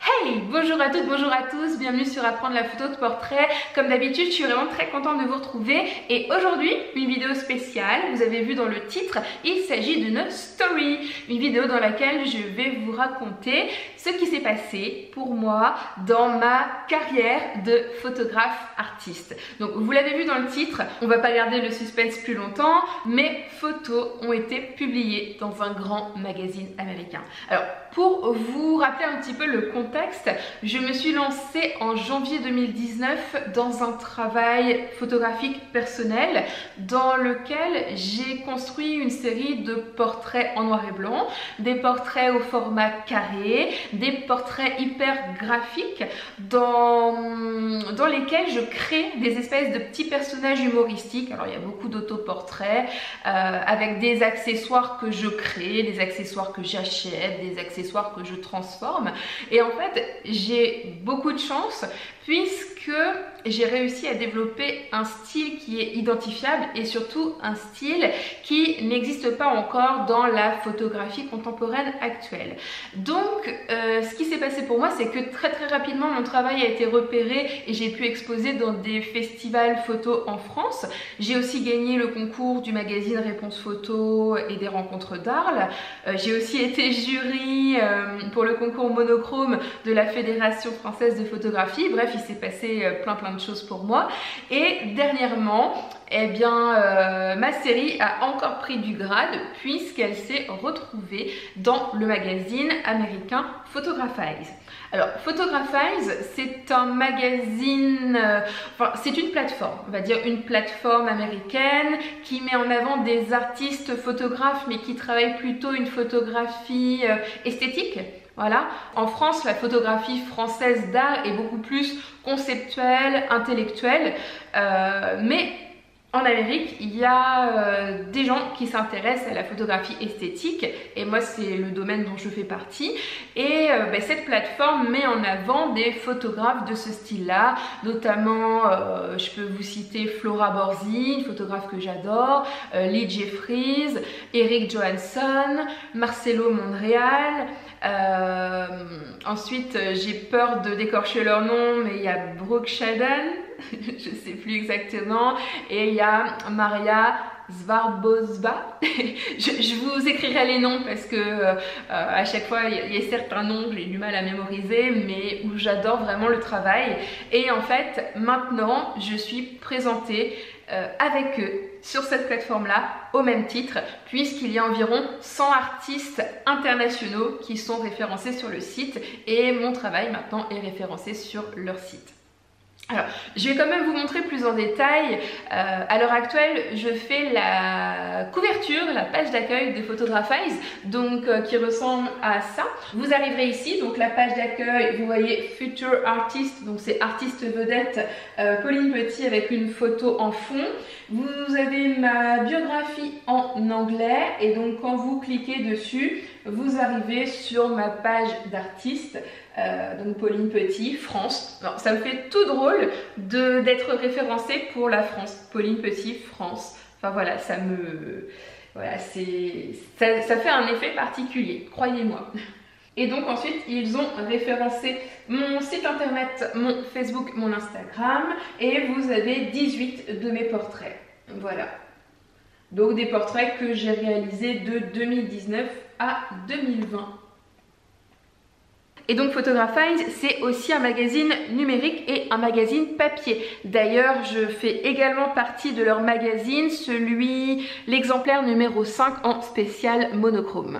Hey, bonjour à toutes, bonjour à tous, bienvenue sur Apprendre la photo de portrait. Comme d'habitude, je suis vraiment très contente de vous retrouver et aujourd'hui, une vidéo spéciale. Vous avez vu dans le titre, il s'agit d'une story, une vidéo dans laquelle je vais vous raconter ce qui s'est passé pour moi dans ma carrière de photographe artiste. Donc vous l'avez vu dans le titre, on va pas garder le suspense plus longtemps, mes photos ont été publiées dans un grand magazine américain. Alors pour vous rappeler un petit peu le contexte, je me suis lancée en janvier 2019 dans un travail photographique personnel dans lequel j'ai construit une série de portraits en noir et blanc, des portraits au format carré, des portraits hyper graphiques dans lesquels je crée des espèces de petits personnages humoristiques. Alors il y a beaucoup d'autoportraits avec des accessoires que je crée, des accessoires que j'achète, des accessoires que je transforme. Et en fait, j'ai beaucoup de chance puisque j'ai réussi à développer un style qui est identifiable et surtout un style qui n'existe pas encore dans la photographie contemporaine actuelle. Donc, ce qui s'est passé pour moi, c'est que très rapidement, mon travail a été repéré et j'ai pu exposer dans des festivals photos en France. J'ai aussi gagné le concours du magazine Réponse Photo et des rencontres d'Arles. J'ai aussi été jury pour le concours monochrome de la Fédération française de photographie. Bref, il s'est passé plein de choses pour moi. Et dernièrement, eh bien, ma série a encore pris du grade puisqu'elle s'est retrouvée dans le magazine américain Photographize. Alors, Photographize, c'est un magazine, enfin, c'est une plateforme, on va dire une plateforme américaine qui met en avant des artistes photographes mais qui travaillent plutôt une photographie esthétique. Voilà. En France, la photographie française d'art est beaucoup plus conceptuelle, intellectuelle, mais en Amérique, il y a des gens qui s'intéressent à la photographie esthétique et moi c'est le domaine dont je fais partie et cette plateforme met en avant des photographes de ce style-là, notamment je peux vous citer Flora Borzi, une photographe que j'adore, Lee Jeffries, Eric Johansson, Marcelo Monreal. Ensuite, j'ai peur de décorcher leur nom, mais il y a Brooke Shaden, je ne sais plus exactement, et il y a Maria Svarbozba. je vous écrirai les noms parce que à chaque fois il y a certains noms que j'ai du mal à mémoriser, mais où j'adore vraiment le travail. Et en fait, maintenant, je suis présentée avec eux sur cette plateforme-là au même titre, puisqu'il y a environ 100 artistes internationaux qui sont référencés sur le site et mon travail maintenant est référencé sur leur site. Alors, je vais quand même vous montrer plus en détail. À l'heure actuelle, je fais la couverture, la page d'accueil de Photographize, donc qui ressemble à ça. Vous arriverez ici, donc la page d'accueil, vous voyez Future Artist, donc c'est artiste vedette Pauline Petit avec une photo en fond. Vous avez ma biographie en anglais et donc quand vous cliquez dessus, vous arrivez sur ma page d'artiste. Donc Pauline Petit, France. Alors, ça me fait tout drôle d'être référencée pour la France. Pauline Petit, France. Enfin voilà, ça fait un effet particulier, croyez-moi. Et donc ensuite, ils ont référencé mon site internet, mon Facebook, mon Instagram et vous avez 18 de mes portraits. Voilà. Donc des portraits que j'ai réalisés de 2019 à 2020. Et donc Photographize, c'est aussi un magazine numérique et un magazine papier. D'ailleurs, je fais également partie de leur magazine, l'exemplaire numéro 5 en spécial monochrome.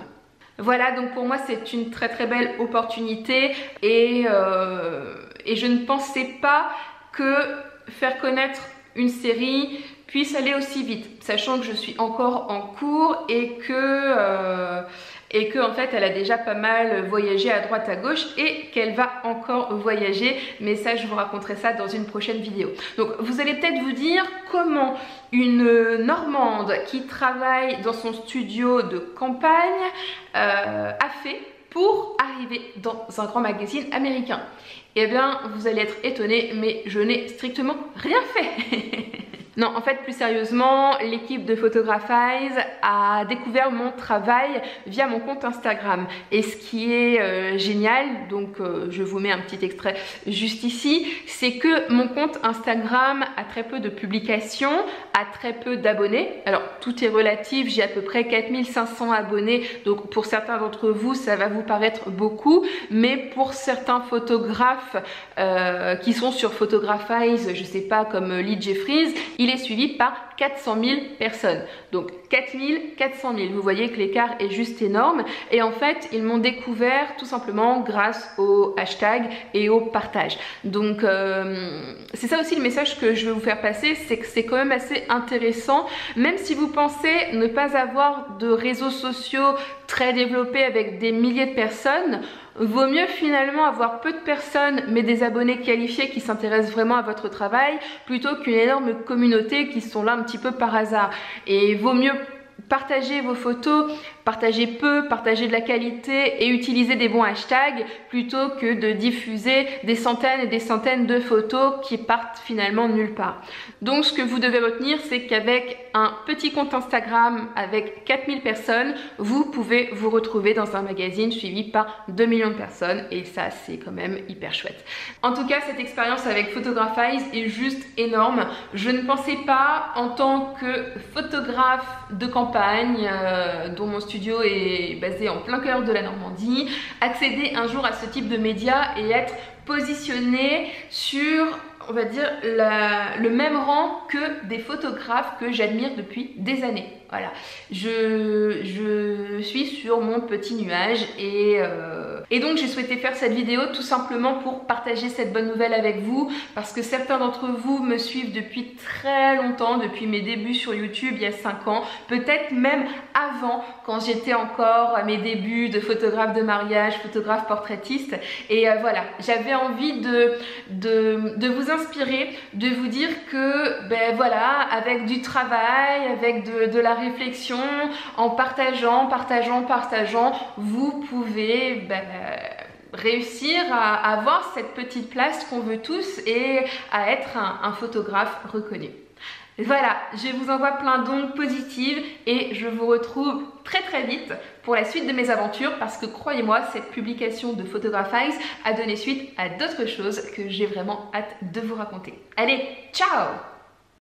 Voilà, donc pour moi c'est une très belle opportunité et je ne pensais pas que faire connaître une série puisse aller aussi vite, sachant que je suis encore en cours et que en fait elle a déjà pas mal voyagé à droite à gauche et qu'elle va encore voyager, mais ça je vous raconterai ça dans une prochaine vidéo. Donc vous allez peut-être vous dire comment une Normande qui travaille dans son studio de campagne a fait pour arriver dans un grand magazine américain. Eh bien vous allez être étonnés, mais je n'ai strictement rien fait. Non, en fait, plus sérieusement, l'équipe de Photographize a découvert mon travail via mon compte Instagram. Et ce qui est génial, donc je vous mets un petit extrait juste ici, c'est que mon compte Instagram a très peu de publications, a très peu d'abonnés. Alors, tout est relatif, j'ai à peu près 4500 abonnés, donc pour certains d'entre vous, ça va vous paraître beaucoup, mais pour certains photographes qui sont sur Photographize, je sais pas, comme Lee Jeffries, il est suivi par 400 000 personnes. Donc 400 000, vous voyez que l'écart est juste énorme. Et en fait, ils m'ont découvert tout simplement grâce au hashtag et au partage. Donc c'est ça aussi le message que je veux vous faire passer, c'est que c'est quand même assez intéressant. Même si vous pensez ne pas avoir de réseaux sociaux très développés avec des milliers de personnes, vaut mieux finalement avoir peu de personnes mais des abonnés qualifiés qui s'intéressent vraiment à votre travail plutôt qu'une énorme communauté qui sont là un petit peu par hasard. Et vaut mieux partager vos photos, partager peu, partager de la qualité et utiliser des bons hashtags plutôt que de diffuser des centaines et des centaines de photos qui partent finalement nulle part. Donc ce que vous devez retenir, c'est qu'avec un petit compte Instagram avec 4000 personnes, vous pouvez vous retrouver dans un magazine suivi par 2 millions de personnes et ça c'est quand même hyper chouette. En tout cas, cette expérience avec Photographize est juste énorme. Je ne pensais pas en tant que photographe de campagne dont mon studio est basé en plein cœur de la Normandie, accéder un jour à ce type de médias et être positionné sur, on va dire, le même rang que des photographes que j'admire depuis des années. Voilà, je suis sur mon petit nuage et donc j'ai souhaité faire cette vidéo tout simplement pour partager cette bonne nouvelle avec vous parce que certains d'entre vous me suivent depuis très longtemps, depuis mes débuts sur YouTube il y a 5 ans, peut-être même avant quand j'étais encore à mes débuts de photographe de mariage, photographe portraitiste et voilà, j'avais envie de vous inspirer, de vous dire que ben voilà, avec du travail, avec de la réflexion, en partageant, vous pouvez réussir à avoir cette petite place qu'on veut tous et à être un photographe reconnu. Voilà, je vous envoie plein d'ondes positives et je vous retrouve très vite pour la suite de mes aventures parce que croyez-moi, cette publication de Photographize a donné suite à d'autres choses que j'ai vraiment hâte de vous raconter. Allez, ciao!